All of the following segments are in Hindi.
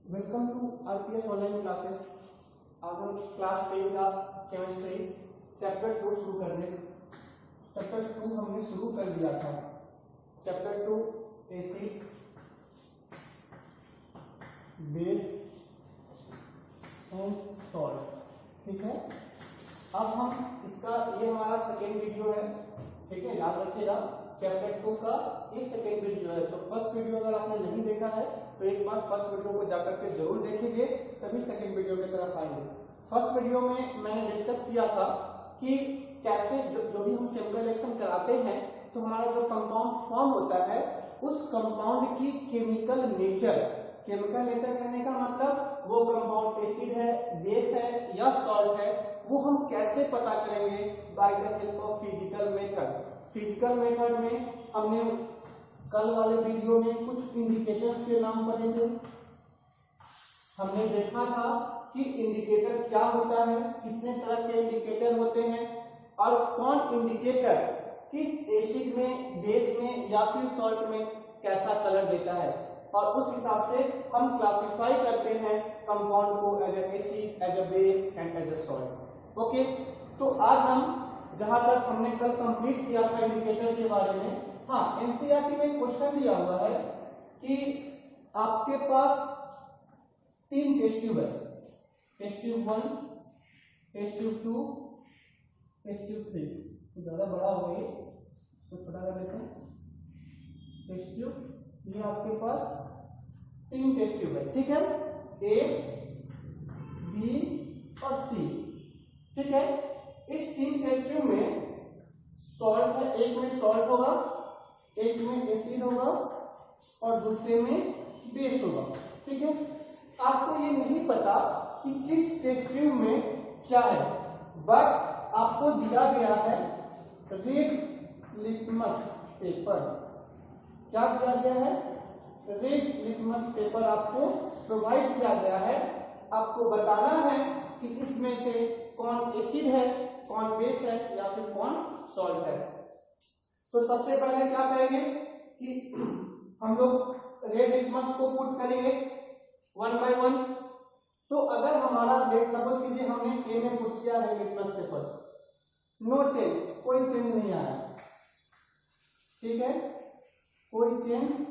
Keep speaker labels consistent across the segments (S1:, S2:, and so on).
S1: Welcome to RPS online classes. आज हम क्लास 10 का केमिस्ट्री चैप्टर 2 शुरू कर रहे हैं। चैप्टर 2 हमने शुरू कर दिया था। Chapter 2 acid, base and salt. ठीक है, अब हम इसका ये हमारा सेकेंड वीडियो है। ठीक है, याद रखिएगा चैप्टर 2 का ये सेकेंड वीडियो है। तो फर्स्ट वीडियो अगर आपने नहीं देखा है तो एक बार फर्स्ट वीडियो को जाकर के जरूर देखेंगे, तभी सेकेंड वीडियो की तरफ आएंगे। फर्स्ट वीडियो में मैंने डिस्कस किया था कि कैसे जो भी हम केमिकल रिएक्शन कराते हैं तो हमारा जो कंपाउंड फॉर्म होता है उस कंपाउंड की केमिकल नेचर कहने का मतलब वो कंपाउंड एसिड है, बेस है या सॉल्ट है, वो हम कैसे पता करेंगे? By the help of physical method. Physical method में हमने कल वाले वीडियो में कुछ इंडिकेटर्स के नाम पढ़े थे। हमने देखा था कि इंडिकेटर क्या होता है, कितने तरह के इंडिकेटर होते हैं और कौन इंडिकेटर किस एसिड में, बेस में या फिर सॉल्ट में कैसा कलर देता है, और उस हिसाब से हम क्लासिफाई करते हैं कंपाउंड को as a acid, as a base and as a salt. Okay, तो आज हम जहां तक हमने कल कंप्लीट किया था इंडिकेटर के बारे में, हाँ एनसीईआरटी में क्वेश्चन दिया हुआ है कि आपके पास 3 टेस्ट ट्यूब है, test tube 1, test tube 2, test tube 3। तो ज्यादा बड़ा हो गई तो छोटा कर लेते हैं। टेस्ट ट्यूब, ये आपके पास 3 टेस्ट ट्यूब है। ठीक है, ए, बी और सी। ठीक है, इस 3 टेस्ट ट्यूब में सॉल्ट है, एक में सॉल्ट होगा, एक में एसिड होगा और दूसरे में बेस होगा। ठीक है, आपको ये नहीं पता कि किस टेस्ट ट्यूब में क्या है, बट आपको दिया गया है रेड लिटमस पेपर। क्या दिया गया है? रेड लिटमस पेपर आपको प्रोवाइड किया गया है। आपको बताना है कि इसमें से कौन एसिड है, कौन बेस है या फिर कौन सॉल्ट है। तो सबसे पहले क्या करेंगे कि हम लोग रेड लिटमस को पुट करेंगे 1 बाय 1। तो अगर हमारा रेड, सपोज कीजिए हमने ए में पुट किया red litmus paper, no change, कोई चेंज नहीं आया। ठीक है, कोई चेंज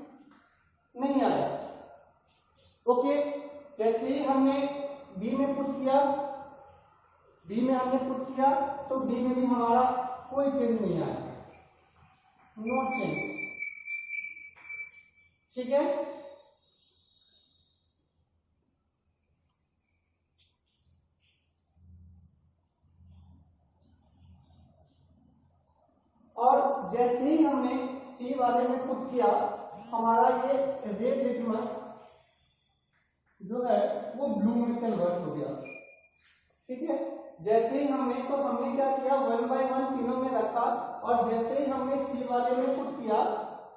S1: नहीं आया। ओके, जैसे ही हमने बी में पुट किया, बी में हमने पुट किया तो बी में भी हमारा कोई चेंज नहीं आया, नो चेंज। ठीक है, और जैसे ही हमने सी वाले में पुट किया, हमारा ये रेड लिटमस जो है वो ब्लू में कन्वर्ट हो गया। ठीक है, जैसे ही हमने क्या किया, 1 बाय 1 तीनों में रखा, और जैसे ही हमने सी वाले में पुट किया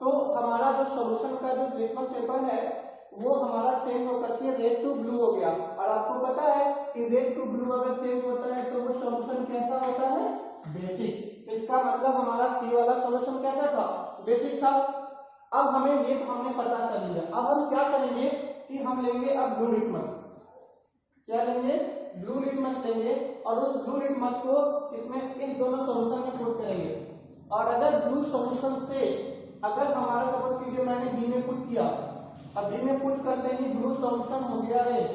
S1: तो हमारा जो सॉल्यूशन का जो लिटमस पेपर है वो हमारा चेंज होकर के रेड टू ब्लू हो गया। और आपको पता है कि रेड टू ब्लू अगर चेंज होता है तो वो सॉल्यूशन कैसा होता है? बेसिक। इसका मतलब हमारा सी वाला सॉल्यूशन कैसा था? बेसिक था। अब हमें ये हमने पता कर लिया। अब हम क्या करेंगे कि हम लेंगे अब ब्लू लिटमस। क्या लेंगे? ब्लू लिटमस लेंगे और उस ब्लू लिटमस को इसमें इस दोनों सॉल्यूशन में पुट करेंगे। और अगर ब्लू सॉल्यूशन से अगर हमारा, सपोज कीजिए मैंने बी में पुट किया, अब बी में पुट करते ही ब्लू सॉल्यूशन हो गया रेड।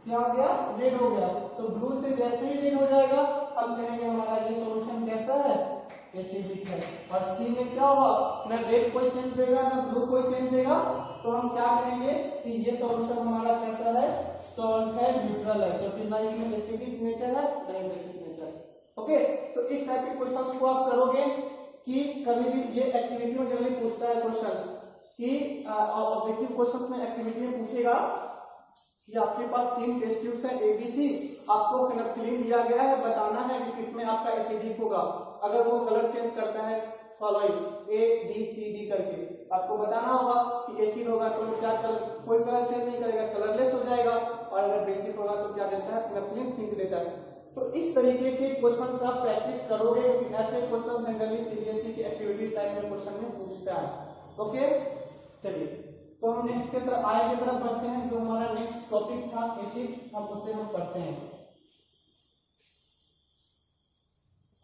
S1: क्या हो गया? रेड हो गया। तो ब्लू से जैसे ही रेड हो जाएगा हम कहेंगे हमारा ये सॉल्यूशन कैसा है? एसिडिक है। और सी में क्या होगा? ना रेड कोई चेंज देगा ना ब्लू कोई चेंज देगा, तो हम क्या कहेंगे कि ये सॉल्यूशन हमारा कैसा है? सॉल्ट है, न्यूट्रल है, क्योंकि ना इसमें एसिडिक नेचर है ना बेसिक नेचर। ओके, तो इस टाइप के क्वेश्चंस को आप करोगे कि कभी भी ये एक्टिविटी में जनरली पूछता है क्वेश्चंस कि ऑब्जेक्टिव क्वेश्चंस में एक्टिविटी में पूछेगा कि आपके पास 3 टेस्ट ट्यूब्स हैं एबीसी, आपको फिनोल्फथालीन दिया गया है, बताना है कि किसमें आपका एसिडिक होगा। अगर वो कलर चेंज करता है following A B C D करके, आपको बताना होगा कि एसिड होगा तो क्या कोई कलर चेंज नहीं करेगा, कलरलेस हो जाएगा, और अगर बेसिक होगा तो क्या देता है? फिनोल्फथालीन पिंक देता है। तो इस तरीके के क्वेश्चंस आप प्रैक्टिस करोगे क्योंकि ऐसे क्वेश्चन जनरली सीबीएसई की एक्टिविटी टाइप में क्वेश्चन में पूछता है। ओके, चलिए तो हम नेक्स्ट की तरफ आगे की तरफ बढ़ते हैं। जो हमारा नेक्स्ट टॉपिक था एसिड, हम उससे हम पढ़ते हैं।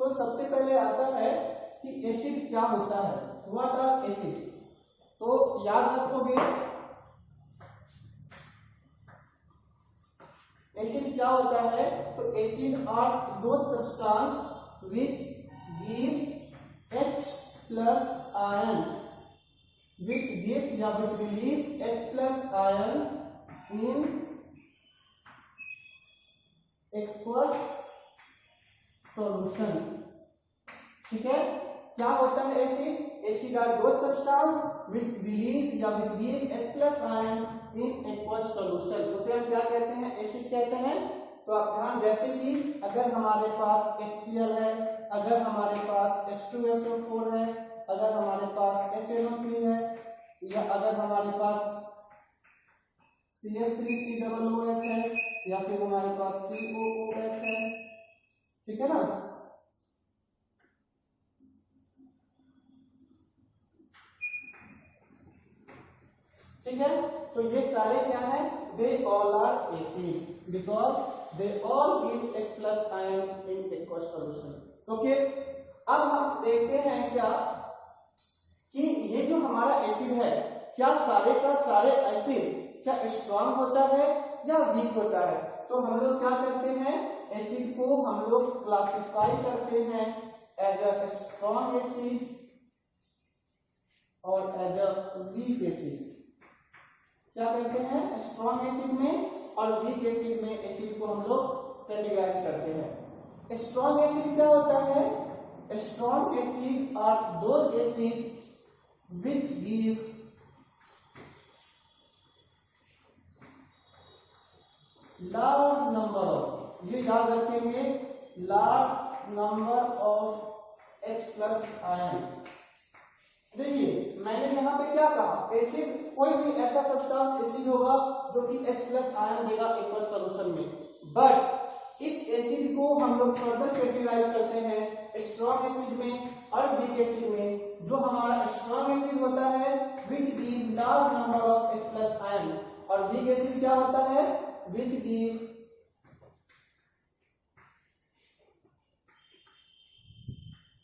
S1: तो सबसे पहले आता है कि एसिड क्या होता है, व्हाट आर एसिड्स। तो याद रखोगे एसिड क्या होता है, तो acid are those substance which gives H plus ion, which gives या which release H plus ion in aqueous solution। ठीक है, क्या होता है acid, acid are those substance which release या which give H plus ion in aqueous solution। उसे हम क्या कहते हैं, एसिड कहते हैं। तो आप ध्यान, जैसे कि अगर हमारे पास HCl है, अगर हमारे पास H2SO4 है, अगर हमारे पास HNO3 है, या अगर हमारे पास CH3COOH है, या फिर हमारे पास COOH है, ठीक है ना। ठीक है, तो ये सारे क्या है, they all are acids because they all give H plus ion in aqueous solution। Okay, अब हम देखते हैं क्या कि ये जो हमारा एसिड है, क्या सारे का सारे एसिड क्या स्ट्रांग होता है या वीक होता है। तो हम लोग क्या करते हैं, एसिड को हम लोग क्लासिफाई करते हैं एज अ स्ट्रांग एसिड और एज अ वीक एसिड। क्या करते हैं, स्ट्रॉन्ग एसिड में और वीक एसिड में एसिड को हम लोग कैटेगराइज करते हैं। स्ट्रॉन्ग एसिड क्या होता है, strong acid are those acid which give large number of, ये याद रखेंगे, large number of H plus ion। देखिए मैंने यहाँ पे क्या कहा, एसिड कोई भी ऐसा सब्सटेंस एसिड होगा जो कि H plus आयन देगा एक्वस सॉल्यूशन में, बट इस एसिड को हम लोग फर्दर कैटेगराइज करते हैं स्ट्रॉन्ग एसिड में और वीक एसिड में। जो हमारा स्ट्रॉन्ग एसिड होता है which give large number of H plus ion, और वीक एसिड क्या होता है, which give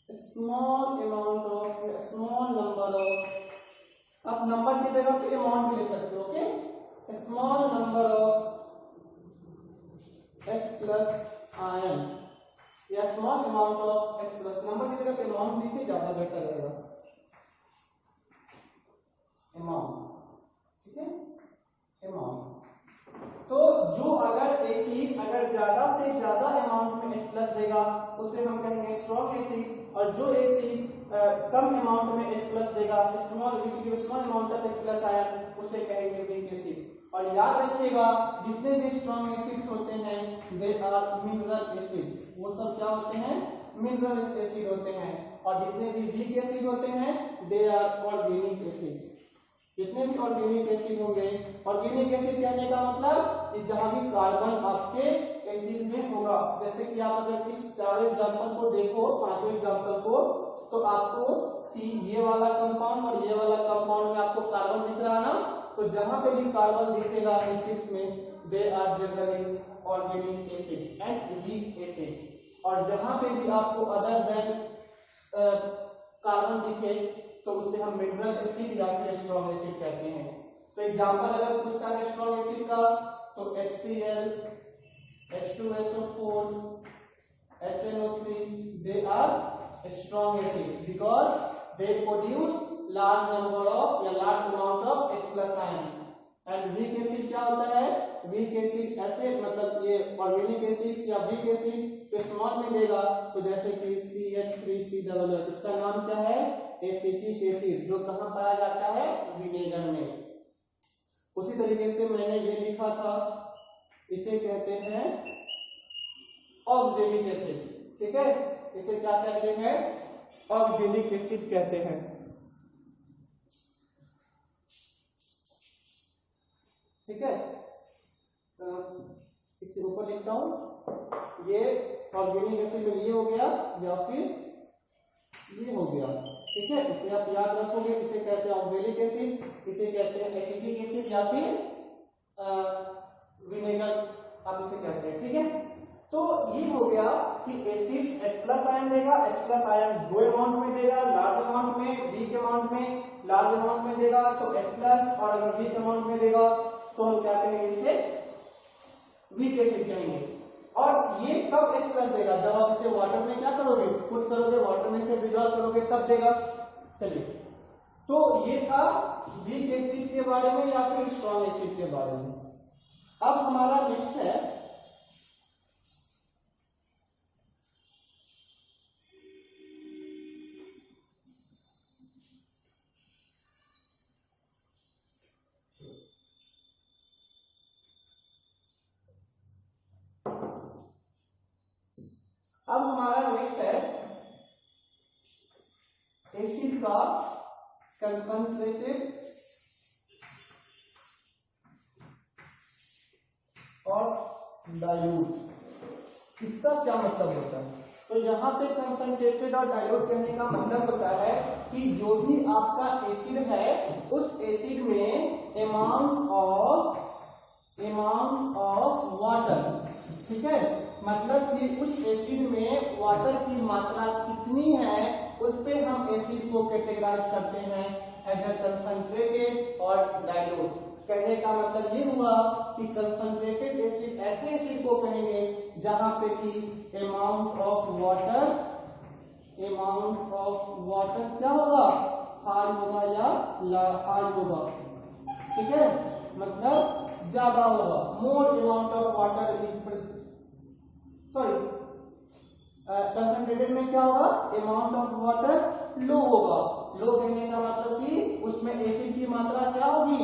S1: small amount of, small number of, आप नंबर की जगह पे अमाउंट भी ले सकते हो। Okay, small number of H plus ion या small amount of H plus, number की जगह पे अमाउंट लिखिए, ज्यादा बेहतर रहेगा, अमाउंट। ठीक है, अमाउंट। तो जो अगर एसिड अगर ज्यादा से ज्यादा अमाउंट में H plus देगा उसे हम कहेंगे स्ट्रॉन्ग एसिड, और जो एसिड कम अमाउंट में H plus देगा, small amount of H plus ion, उसे कहेंगे वीक एसिड। और याद रखिएगा जितने भी स्ट्रॉन्ग एसिड्स होते हैं दे आर मिनरल एसिड्स, वो सब क्या होते हैं, मिनरल एसिड होते हैं। और जितने भी वीक एसिड होते हैं दे आर ऑर्गेनिक एसिड। जितने भी ऑर्गेनिक एसिड होंगे, ऑर्गेनिक एसिड कहने का मतलब जहां भी कार्बन आपके एसिड में होगा। जैसे कि आप अगर इस चारों एग्जांपल को देखो, पांचों एग्जांपल को, तो आपको सी ये वाला कंपाउंड और ये वाला कंपाउंड में आपको कार्बन दिख रहा है ना, तो जहां पे भी कार्बन दिखेगा एसिड्स में they are generally organic acids and weak acids. और जहां पे भी आपको अदर देन कार्बन दिखे तो उसे हम मिनरल एसिड या फिर स्ट्रॉन्ग एसिड कहते हैं। तो एग्जांपल अगर पूछता है स्ट्रॉन्ग एसिड का, तो HCl, H2SO4, HNO3 they are strong acids because they produce large number of या large amount of H plus ion। And week acid क्या होता है, वीक एसिड ऐसे मतलब ये ऑर्गेनिक एसिड या वीक एसिड जो स्मॉल में देगा, तो जैसे कि CH3COOH, इसका नाम क्या है, एसिटिक एसिड, जो कहाँ पाया जाता है, विनेगर में। उसी तरीके से मैंने ये लिखा था, इसे कहते हैं ऑक्जेलिक एसिड। ठीक है, इसे क्या कहते हैं, ऑक्जेलिक एसिड कहते हैं। ठीक है, इसे ऊपर लिखता हूं, ये ऑर्गेनिक एसिड में ये हो गया या फिर ये हो गया। ठीक है, इसे आप याद रखोगे। इसे कहते हैं ऑक्जेलिक एसिड, इसे कहते हैं एसिटिक एसिड या फिर विनेगर आप इसे कहते हैं। ठीक है, तो ये हो गया कि एसिड्स H+ आयन देगा। H+ आयन दो अमाउंट में देगा, लार्ज अमाउंट में, वीक अमाउंट में। लार्ज अमाउंट में देगा तो H+, और अगर वीक अमाउंट में देगा तो हम क्या कहेंगे, इसे वीक एसिड कहेंगे। और ये कब H+ देगा, जब आप इसे वाटर में क्या करोगे, पुट करोगे, वाटर में से डिसॉल्व करोगे तब देगा। चलिए, तो ये था वीक एसिड के बारे में या फिर स्ट्रॉन्ग एसिड के बारे में। अब हमारा नेक्स्ट है एसिड का कंसंट्रेटेड और डाइल्यूट। इसका क्या मतलब होता है, तो यहाँ पे कंसंट्रेटेड और डाइल्यूट कहने का मतलब होता है कि जो भी आपका एसिड है उस एसिड में अमाउंट ऑफ वाटर, ठीक है, मतलब कि उस एसिड में वाटर की मात्रा कितनी है उस पे हम एसिड को कैटेगराइज करते हैं एज अ कंसंट्रेटेड और डाइल्यूट। कहने का मतलब ये हुआ कि कंसंट्रेटेड एसिड ऐसे एसिड को कहेंगे जहां पे कि अमाउंट ऑफ वाटर क्या होगा, हाई होगा या हाई होगा, ठीक है, मतलब ज्यादा होगा। More amount of water is, sorry, concentrated में क्या होगा, अमाउंट ऑफ वाटर लो होगा। लो कहने का मतलब कि उसमें एसिड की मात्रा क्या होगी,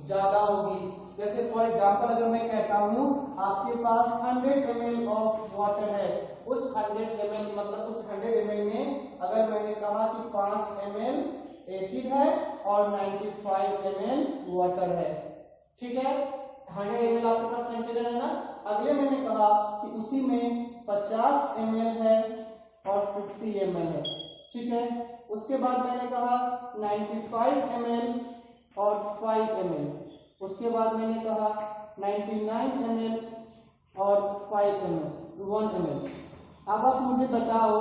S1: ज्यादा होगी। जैसे फॉर एग्जांपल अगर मैं कहता हूं आपके पास 100 ml ऑफ वाटर है, उस 100 ml मतलब उस 100 ml में अगर मैंने कहा कि 5 ml एसिड है और 95 ml वाटर है, ठीक है, 100 ml आपके पास कंटेनर है ना। अगले मैंने कहा कि उसी में 50 ml है और 50 ml है, ठीक है। उसके बाद मैंने कहा 95 ml और 5 ml, उसके बाद मैंने कहा 99 ml और 1 ml। अब आप मुझे बताओ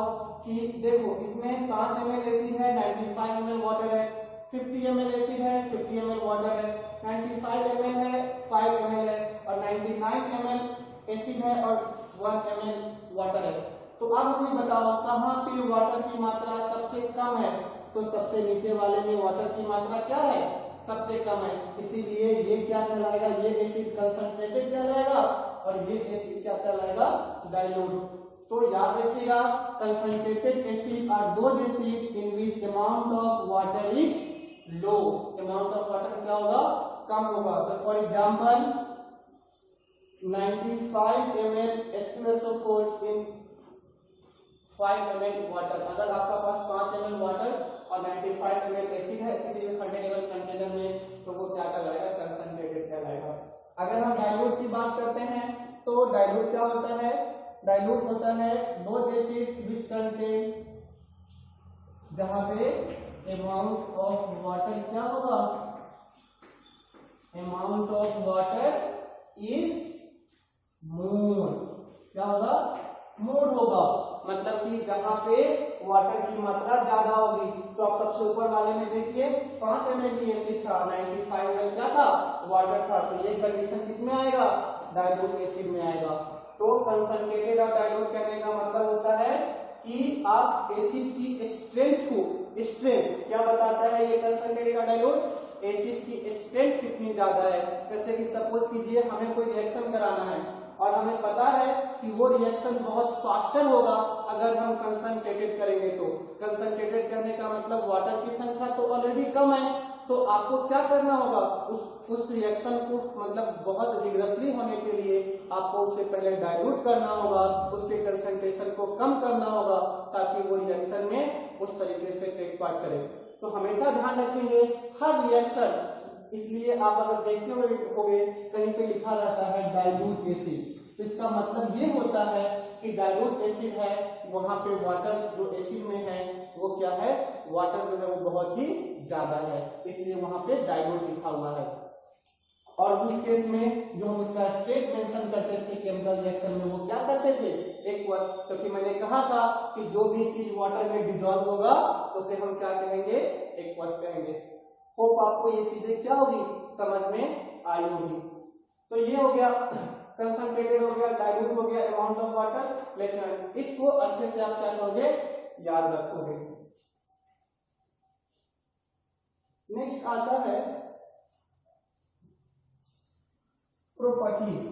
S1: कि देखो इसमें 5 ml एसिड है, 95 ml वाटर है, 50 ml एसिड है, 50 ml वाटर है, 95 ml है, 5 ml है, और 99 ml एसिड है और 1 ml वाटर है। तो अब मुझे बताओ कहाँ पे वाटर की मात्रा सबसे कम है, तो सबसे नीचे वाले में वाटर की मात्रा क्या है, सबसे कम है, इसीलिए ये क्या कहलाएगा, ये एसिड कंसंट्रेटेड कहलाएगा और ये एसिड क्या कहलाएगा, डाइल्यूट। तो याद रखिएगा concentrated acid are those acid in which amount of water is low, amount of water क्या होगा, कम होगा। तो for example 95 ml H2SO4 in 5 ml water, अगर आपका पास 5 ml वाटर और 95 ml एसिड है किसी भी 100 ml कंटेनर में, तो वो क्या कहलाएगा, कंसंट्रेटेड कहलाएगा। अगर हम डाइल्यूट की बात करते हैं तो डाइल्यूट क्या होता है, डाइल्यूट होता है दोज एसिड्स व्हिच कंटेन, जहां पे अमाउंट ऑफ वाटर क्या होगा, amount of water is more, क्या होगा, मोर होगा, मतलब कि जहां पे वाटर की मात्रा ज्यादा होगी। तो आप सबसे ऊपर वाले में देखिए 5 ml एसिड था, 95 ml क्या था, वाटर था, तो ये कंडीशन किसमें आएगा, डाइल्यूट एसिड में आएगा। तो कंसंट्रेटेड और डाइल्यूट कहने का मतलब होता है कि आप एसिड की स्ट्रेंथ को, स्ट्रेंथ क्या बताता है ये कंसंट्रेटेड और डाइल्यूट, एसिड की स्ट्रेंथ कितनी ज्यादा है। जैसे कि सपोज कीजिए हमें कोई रिएक्शन कराना है और हमें पता है कि वो रिएक्शन बहुत फास्टर होगा अगर हम कंसंट्रेटेड करेंगे। तो कंसंट्रेटेड करने का मतलब वाटर की संख्या तो ऑलरेडी कम है, तो आपको क्या करना होगा, उस रिएक्शन को मतलब बहुत रिग्रेसली होने के लिए आपको उससे पहले डाइल्यूट करना होगा, उसके कंसंट्रेशन को कम करना होगा ताकि वो रिएक्शन में उस तरीके से टेक पार्ट करे। तो हमेशा ध्यान रखेंगे हर रिएक्शन, इसलिए आप अगर देखते होंगे कहीं पे लिखा रहता है डाइल्यूट एसिड, तो इसका मतलब ये होता है कि डाइल्यूट एसिड है वहां पे वाटर जो एसिड में है वो क्या है, वाटर जो है वो बहुत ही ज्यादा है, इसलिए वहां पे डाइल्यूट लिखा हुआ है। और उस केस में जो हम उसका स्टेट मेंशन करते थे केमिकल रिएक्शन में, वो क्या करते थे, एक्वस, क्योंकि मैंने कहा था कि जो भी चीज वाटर में डिजॉल्व होगा उसे हम क्या कहेंगे, एक्वस कहेंगे। होप आपको ये चीजें क्या होगी, समझ में आई होगी। तो ये हो गया कंसंट्रेटेड, हो गया डाइल्यूट, हो गया अमाउंट ऑफ वाटर प्लस, इसको अच्छे से आप क्या करोगे, याद रखोगे। नेक्स्ट आता है प्रॉपर्टीज,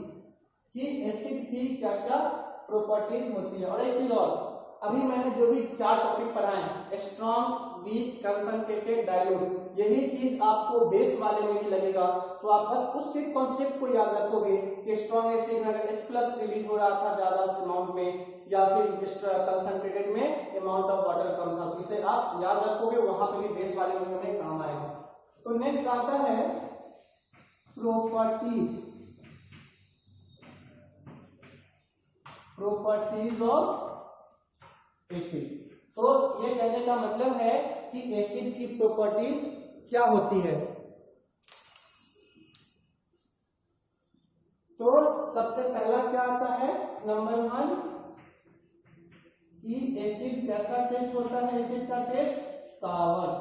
S1: कि एसिड की क्या क्या प्रॉपर्टीज होती है। और एक चीज और, अभी मैंने जो भी 4 टॉपिक पढ़ाए, स्ट्रॉन्ग, वीक, कंसंट्रेटेड, डाइल्यूट, यही चीज आपको बेस वाले में भी लगेगा। तो आप बस उसके कॉन्सेप्ट को याद रखोगे कि स्ट्रॉन्ग एसिड में अगर H+ रिलीज हो रहा था ज्यादा अमाउंट में, या फिर कंसंट्रेटेड में अमाउंट ऑफ वाटर कम था, तो इसे आप याद रखोगे, वहां पे भी बेस वाले में काम आएगा। तो नेक्स्ट आता है प्रॉपर्टीज, प्रॉपर्टीज ऑफ एसिड। तो ये कहने का मतलब है कि एसिड की प्रॉपर्टीज क्या होती है। तो सबसे पहला क्या आता है, नंबर 1, कि एसिड कैसा टेस्ट होता है, एसिड का टेस्ट सावर,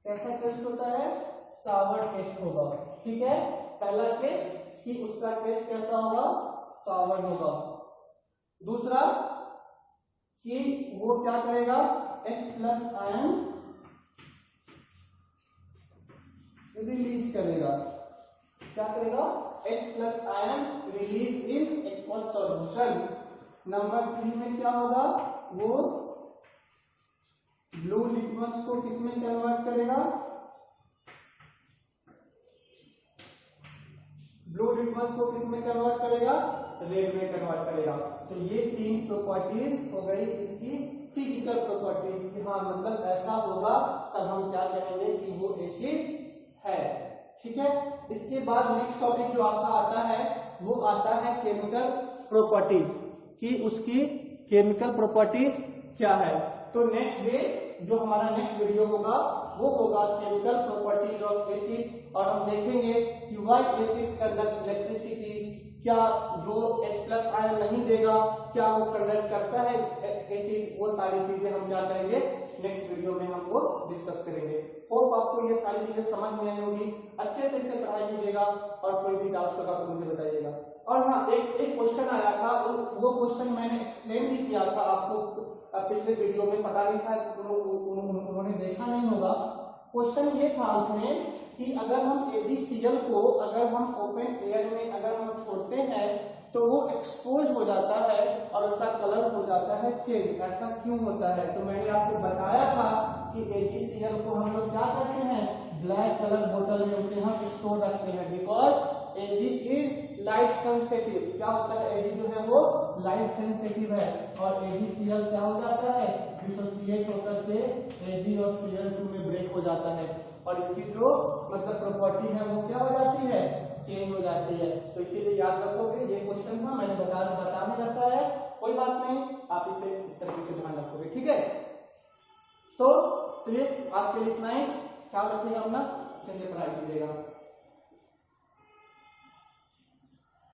S1: कैसा टेस्ट होता है, सावर टेस्ट होगा, ठीक है। पहला टेस्ट कि उसका टेस्ट कैसा होगा, सावर होगा। दूसरा कि वो क्या करेगा, H+ आयन रिलीज करेगा, क्या करेगा, H+ ion release in aqueous solution. Number 3 में क्या होगा, वो ब्लू लिटमस को किसमें कन्वर्ट करेगा, ब्लू लिटमस को किसमें कन्वर्ट करेगा, रेड में कन्वर्ट करेगा। तो ये 3 प्रॉपर्टीज हो गई इसकी फिजिकल प्रॉपर्टीज, कि हाँ मतलब ऐसा होगा तब हम क्या कहेंगे कि वो एसिड है, ठीक है। इसके बाद नेक्स्ट टॉपिक जो आपका आता है वो आता है केमिकल प्रॉपर्टीज, कि उसकी केमिकल प्रॉपर्टीज क्या है। तो नेक्स्ट डे जो हमारा नेक्स्ट वीडियो होगा वो होगा केमिकल प्रॉपर्टीज ऑफ एसिड, और हम देखेंगे कि व्हाई एसिड्स कंडक्ट इलेक्ट्रिसिटी, क्या जो H+ आयन नहीं देगा क्या वो कंडक्ट करता है एसिड, वो सारी चीजें हम क्या करेंगे नेक्स्ट वीडियो में हम वो डिस्कस करेंगे। होप आपको ये सारी चीजें समझ में आई होगी, अच्छे से इसे पढ़ाई कीजिएगा, और कोई भी डाउट्स होगा तो मुझे बताइएगा। और हाँ, एक क्वेश्चन आया था, वो क्वेश्चन मैंने एक्सप्लेन भी किया था आपको पिछले वीडियो में, पता नहीं था उन्होंने देखा नहीं होगा। क्वेश्चन ये था उसमें कि अगर हम AgCl को अगर हम ओपन एयर में अगर हम छोड़ते हैं तो वो एक्सपोज हो जाता है और उसका कलर हो जाता है चेंज, ऐसा क्यों होता है। तो मैंने आपको बताया था कि AgCl को हम लोग क्या करते हैं, ब्लैक कलर बोतल में उसे हम स्टोर रखते हैं, because Ag is light sensitive. क्या होता है, Ag जो है वो लाइट सेंसिटिव है, और AgCl क्या हो जाता है, डिसोसिएट होकर के Ag और Cl2 में ब्रेक हो जाता है, और इसकी जो मतलब प्रॉपर्टी है वो क्या हो जाती है, चेंज हो जाती है। तो इसीलिए याद रखोगे, ये क्वेश्चन था मैंने बताने रहता है, कोई बात नहीं, आप इसे इस तरीके से ध्यान रखोगे, ठीक है। तो चलिए आज के लिए इतना ही, ख्याल रखिएगा अपना, अच्छे से पढ़ाई कीजिएगा।